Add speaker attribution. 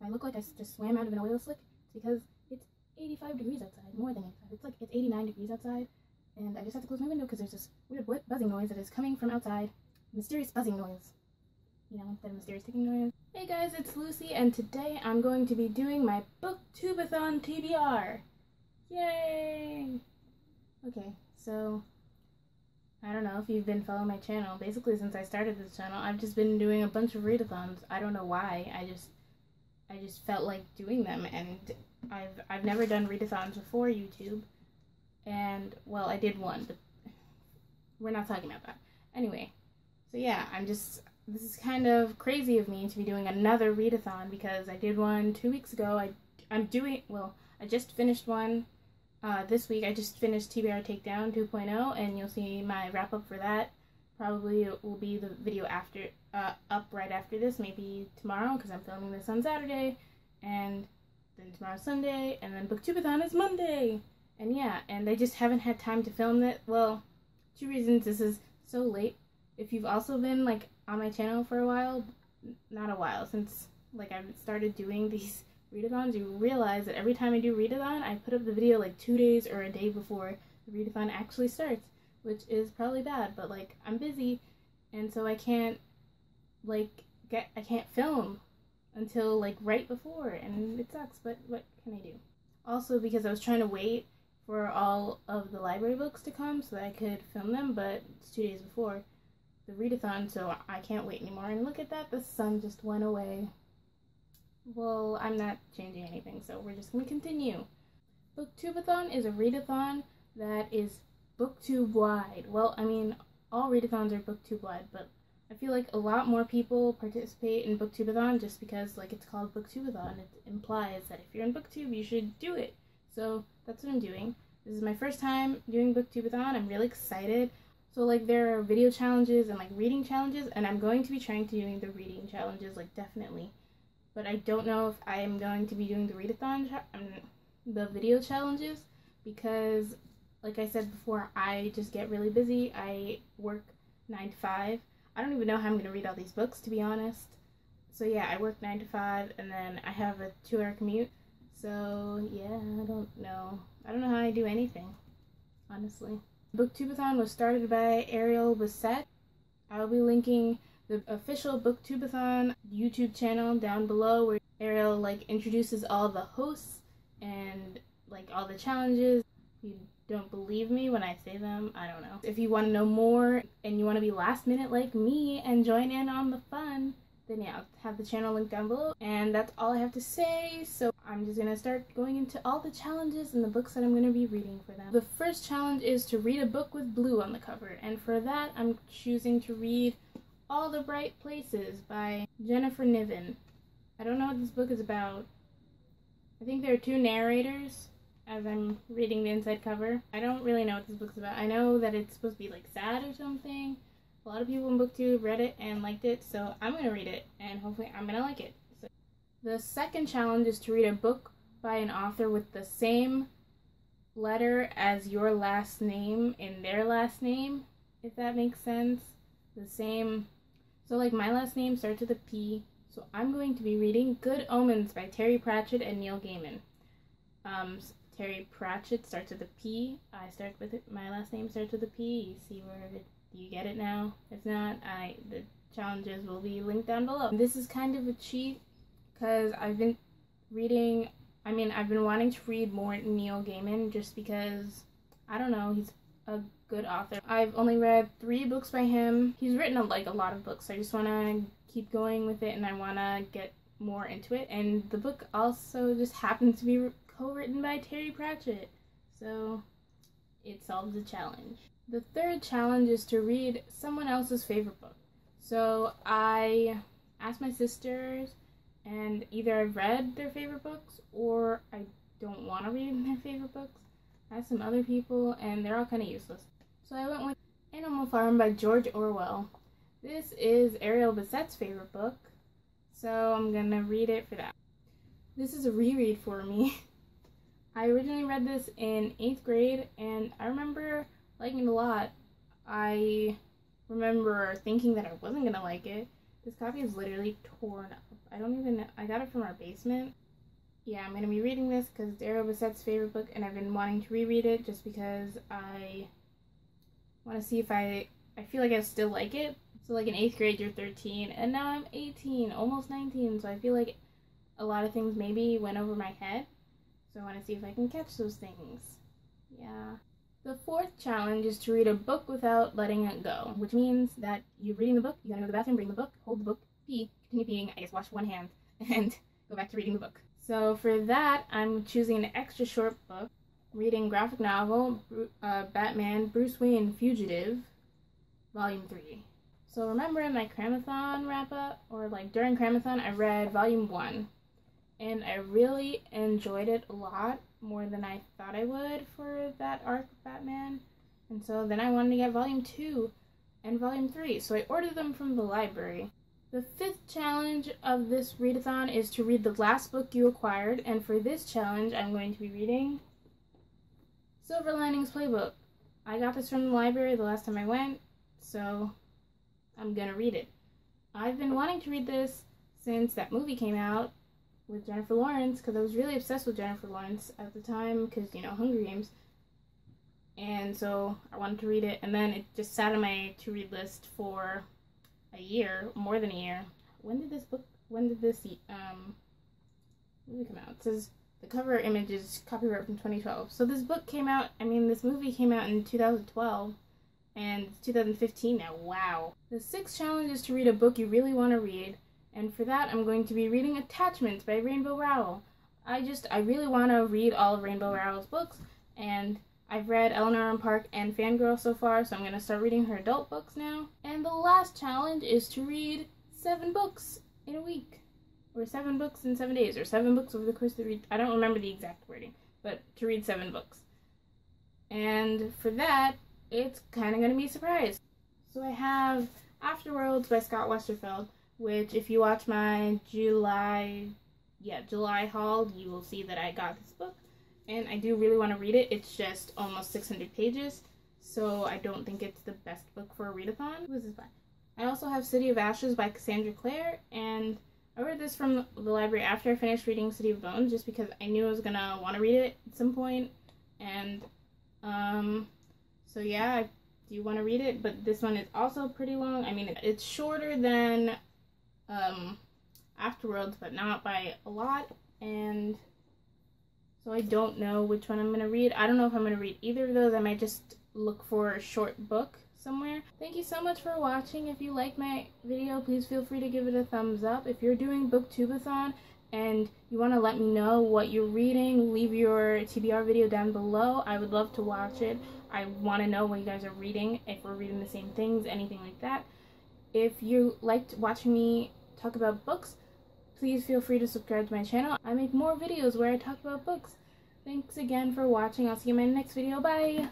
Speaker 1: I look like I just swam out of an oil slick, it's because it's 85 degrees outside, more than 85. It's 89 degrees outside, and I just have to close my window because there's this weird buzzing noise that is coming from outside. Mysterious buzzing noise. You know, that mysterious ticking noise. Hey guys, it's Lucy, and today I'm going to be doing my Booktube-A-Thon TBR. Yay! Okay, so I don't know if you've been following my channel. Basically, since I started this channel, I've just been doing a bunch of readathons. I don't know why. I just felt like doing them, and I've never done readathons before YouTube. And well, I did one, but we're not talking about that. Anyway, so yeah, this is kind of crazy of me to be doing another readathon because I did one 2 weeks ago. I just finished one this week. I just finished TBR Takedown 2.0, and you'll see my wrap up for that. Probably it will be the video after up right after this, maybe tomorrow, because I'm filming this on Saturday, and then tomorrow's Sunday, and then Booktubeathon is Monday. And yeah, and I just haven't had time to film it. Well, 2 reasons this is so late. If you've also been like on my channel for a while, not a while, since like I've started doing these readathons, you realize that every time I do readathon, I put up the video like 2 days or a day before the readathon actually starts, which is probably bad, but like I'm busy, and so I can't film until like right before, and it sucks, but what can I do? Also, because I was trying to wait for all of the library books to come so that I could film them, but it's 2 days before the readathon, so I can't wait anymore. And look at that, the sun just went away. Well, I'm not changing anything, so we're just gonna continue. Booktubeathon is a readathon that is booktube-wide. Well, I mean, all readathons are booktube-wide, but I feel like a lot more people participate in Booktubeathon just because, like, it's called Booktubeathon. It implies that if you're in Booktube, you should do it. So that's what I'm doing. This is my first time doing Booktubeathon. I'm really excited. So, like, there are video challenges and, like, reading challenges, and I'm going to be trying to doing the reading challenges, like, definitely. But I don't know if I am going to be doing the readathon, the video challenges, because, like I said before, I just get really busy. I work 9 to 5. I don't even know how I'm going to read all these books, to be honest. So yeah, I work 9 to 5, and then I have a 2-hour commute. So yeah, I don't know how I do anything, honestly. Booktubeathon was started by Ariel Bissett. I'll be linking the official Booktubeathon YouTube channel down below, where Ariel like introduces all the hosts and like all the challenges. If you don't believe me when I say them, I don't know. If you want to know more and you want to be last minute like me and join in on the fun, then yeah, I'll have the channel linked down below. And that's all I have to say, so I'm just gonna start going into all the challenges and the books that I'm gonna be reading for them. The first challenge is to read a book with blue on the cover, and for that I'm choosing to read All the Bright Places by Jennifer Niven. I don't know what this book is about. I think there are 2 narrators as I'm reading the inside cover. I don't really know what this book's about. I know that it's supposed to be like sad or something. A lot of people in Booktube read it and liked it, so I'm gonna read it, and hopefully I'm gonna like it. So, the second challenge is to read a book by an author with the same letter as your last name in their last name, if that makes sense. The same, so like my last name starts with a P, so I'm going to be reading Good Omens by Terry Pratchett and Neil Gaiman. Terry Pratchett starts with a P. I start with it. My last name starts with a P. You see where you get it now? If not, the challenges will be linked down below. This is kind of a cheat because I've been wanting to read more Neil Gaiman just because, I don't know, he's a good author. I've only read 3 books by him. He's written a lot of books. I just want to keep going with it, and I want to get more into it. And the book also just happens to be co-written by Terry Pratchett, so it solves the challenge. The third challenge is to read someone else's favorite book. So I asked my sisters, and either I've read their favorite books or I don't want to read their favorite books. I asked some other people, and they're all kind of useless. So I went with Animal Farm by George Orwell. This is Ariel Bissett's favorite book, so I'm gonna read it for that. This is a reread for me. I originally read this in 8th grade, and I remember liking it a lot. I remember thinking that I wasn't gonna like it. This copy is literally torn up. I don't even know. I got it from our basement. Yeah, I'm going to be reading this because it's Daryl Bassett's favorite book, and I've been wanting to reread it just because I want to see if I feel like I still like it. So like in 8th grade, you're 13, and now I'm 18, almost 19, so I feel like a lot of things maybe went over my head. So I want to see if I can catch those things. Yeah. The 4th challenge is to read a book without letting it go, which means that you're reading the book, you gotta go to the bathroom, bring the book, hold the book, pee, continue peeing, I guess wash one hand, and go back to reading the book. So for that, I'm choosing an extra short book, reading graphic novel, Batman, Bruce Wayne, Fugitive, Volume 3. So remember in my Cramathon wrap-up, or like during Cramathon, I read Volume 1. And I really enjoyed it a lot, more than I thought I would for that arc of Batman. And so then I wanted to get Volume 2 and Volume 3, so I ordered them from the library. The 5th challenge of this readathon is to read the last book you acquired, and for this challenge I'm going to be reading Silver Linings Playbook. I got this from the library the last time I went, so I'm gonna read it. I've been wanting to read this since that movie came out with Jennifer Lawrence, because I was really obsessed with Jennifer Lawrence at the time, because, you know, Hunger Games. And so I wanted to read it, and then it just sat on my to-read list for a year, more than a year. When did this movie come out? It says the cover image is copyright from 2012. So this movie came out in 2012, and it's 2015 now. Wow. The 6th challenge is to read a book you really want to read. And for that, I'm going to be reading Attachments by Rainbow Rowell. I really want to read all of Rainbow Rowell's books, and I've read Eleanor and Park and Fangirl so far, so I'm going to start reading her adult books now. And the last challenge is to read 7 books in a week, or 7 books in 7 days, or 7 books over the course of the week. I don't remember the exact wording, but to read 7 books. And for that, it's kind of going to be a surprise. So I have Afterworlds by Scott Westerfeld, which if you watch my July haul, you will see that I got this book. And I do really want to read it. It's just almost 600 pages, so I don't think it's the best book for a readathon. Who is this by? I also have City of Ashes by Cassandra Clare, and I read this from the library after I finished reading City of Bones, just because I knew I was gonna want to read it at some point. And so yeah, I do want to read it, but this one is also pretty long. I mean, it's shorter than Afterworlds, but not by a lot, and so I don't know which one I'm going to read. I don't know if I'm going to read either of those. I might just look for a short book somewhere. Thank you so much for watching. If you like my video, please feel free to give it a thumbs up. If you're doing Booktube-A-Thon and you want to let me know what you're reading, leave your TBR video down below. I would love to watch it. I want to know what you guys are reading, if we're reading the same things, anything like that. If you liked watching me talk about books, please feel free to subscribe to my channel. I make more videos where I talk about books. Thanks again for watching. I'll see you in my next video. Bye!